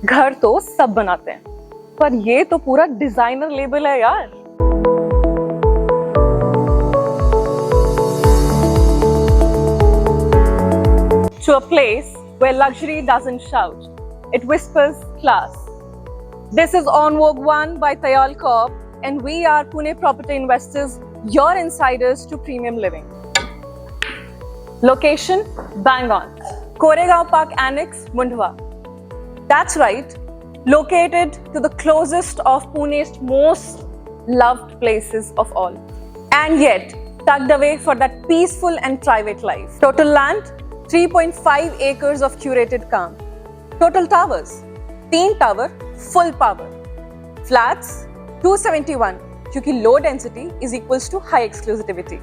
घर तो सब बनाते हैं, पर ये तो पूरा डिजाइनर लेबल है यार। To a place where luxury doesn't shout, it whispers class. This is On Vogue 1 by Tayal Corp, and we are Pune Property Investors, your insiders to premium living. Location, bang on. Koregaon Park Annex, Mundhwa. That's right, located to the closest of Pune's most loved places of all. And yet, tucked away for that peaceful and private life. Total land, 3.5 acres of curated calm. Total towers, 3 tower, full power. Flats, 271, क्योंकि low density is equals to high exclusivity.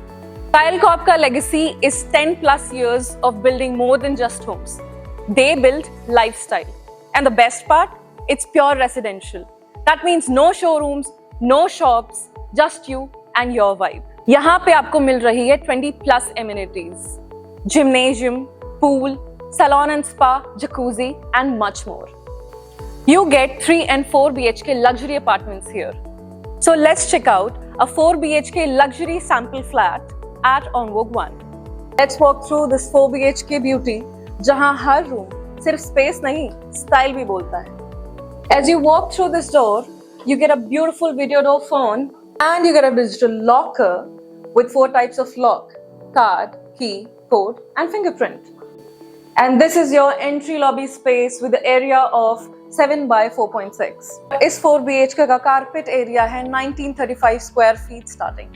Tayal Corp का legacy is 10 plus years of building more than just homes. They build lifestyle. And the best part, it's pure residential. That means no showrooms, no shops, just you and your vibe. यहाँ पे आपको मिल रही है 20 plus amenities. Gymnasium, pool, salon and spa, jacuzzi, and much more. You get 3 and 4 BHK luxury apartments here. So let's check out a 4 BHK luxury sample flat at On Vogue 1. Let's walk through this 4 BHK beauty, जहाँ हर room सिर्फ space नहीं, style भी बोलता है. As you walk through this door, you get a beautiful video door phone and you get a digital locker with 4 types of lock: card, key, code, and fingerprint. And this is your entry lobby space with the area of 7 by 4.6. इस 4 BHK का carpet area है 1935 square feet starting.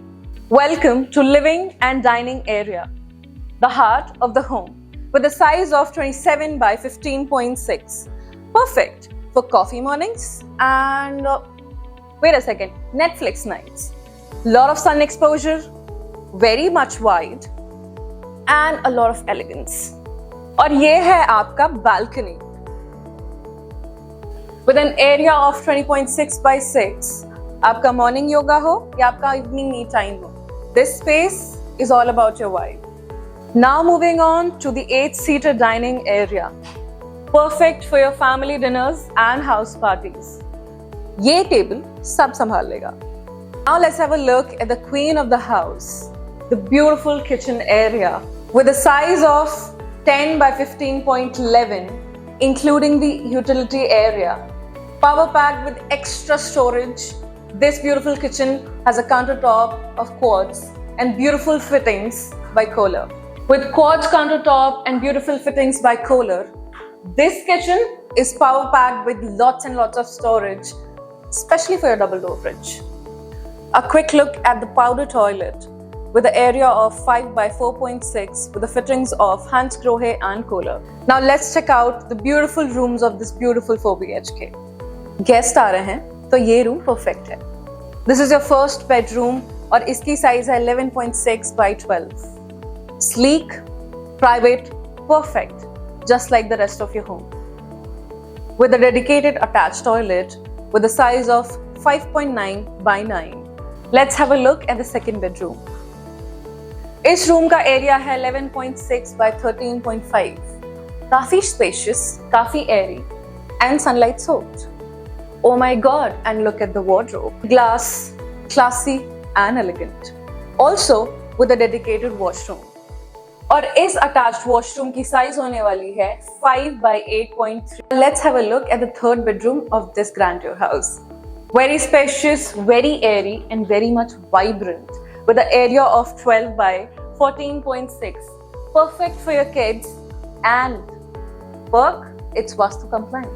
Welcome to living and dining area, the heart of the home, with a size of 27 by 15.6. Perfect for coffee mornings and wait a second, Netflix nights. Lot of sun exposure, very much wide, and a lot of elegance. और ये है आपका balcony with an area of 20.6 by 6. आपका morning yoga हो या आपका evening me time हो, this space is all about your vibe. Now moving on to the 8-seater dining area, perfect for your family dinners and house parties. ये table सब संभाल लेगा. Now let's have a look at the queen of the house, the beautiful kitchen area with a size of 10 by 15.11, including the utility area. Power packed with extra storage, this beautiful kitchen has a countertop of quartz and beautiful fittings by Kohler. With quartz countertop and beautiful fittings by Kohler, this kitchen is power packed with lots and lots of storage, especially for your double door fridge. A quick look at the powder toilet with the area of 5 by 4.6 with the fittings of Hans Grohe and Kohler. Now let's check out the beautiful rooms of this beautiful 4 BHK. Guest आ रहे हैं तो ये room perfect है. This is your first bedroom और इसकी size है 11.6 by 12. Sleek, private, perfect, just like the rest of your home. With a dedicated attached toilet with a size of 5.9 by 9. Let's have a look at the second bedroom. इस room का area है 11.6 by 13.5. काफी spacious, काफी airy, and sunlight soaked. Oh my god, and look at the wardrobe. Glass, classy and elegant. Also with a dedicated washroom. और इस attached washroom की size होने वाली है 5 by 8.3. Let's have a look at the third bedroom of this grandeur house. Very spacious, very airy, and very much vibrant, with an area of 12 by 14.6. Perfect for your kids and work, it's Vastu compliant.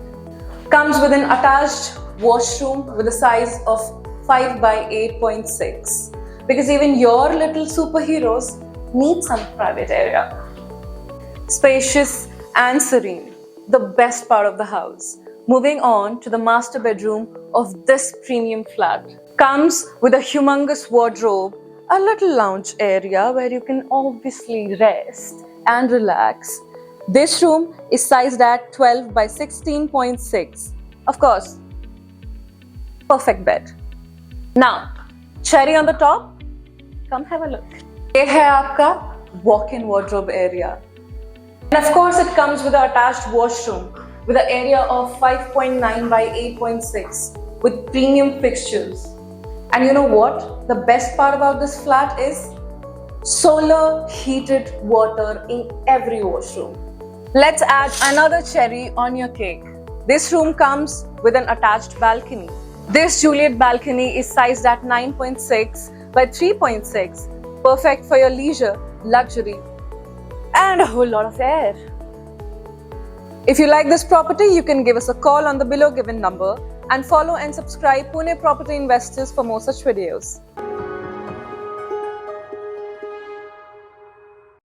Comes with an attached washroom with a size of 5 by 8.6. Because even your little superheroes need some private area. Spacious and serene, the best part of the house. Moving on to the master bedroom of this premium flat. Comes with a humongous wardrobe, a little lounge area where you can obviously rest and relax. This room is sized at 12 by 16.6. Of course, perfect bed. Now, cherry on the top, come have a look. ये है आपका walk-in wardrobe area. And of course, it comes with an attached washroom with an area of 5.9 by 8.6 with premium fixtures. And you know what? The best part about this flat is solar heated water in every washroom. Let's add another cherry on your cake. This room comes with an attached balcony. This Juliet balcony is sized at 9.6 by 3.6, perfect for your leisure, luxury, and a whole lot of air. If you like this property, you can give us a call on the below given number and follow and subscribe Pune Property Investors for more such videos.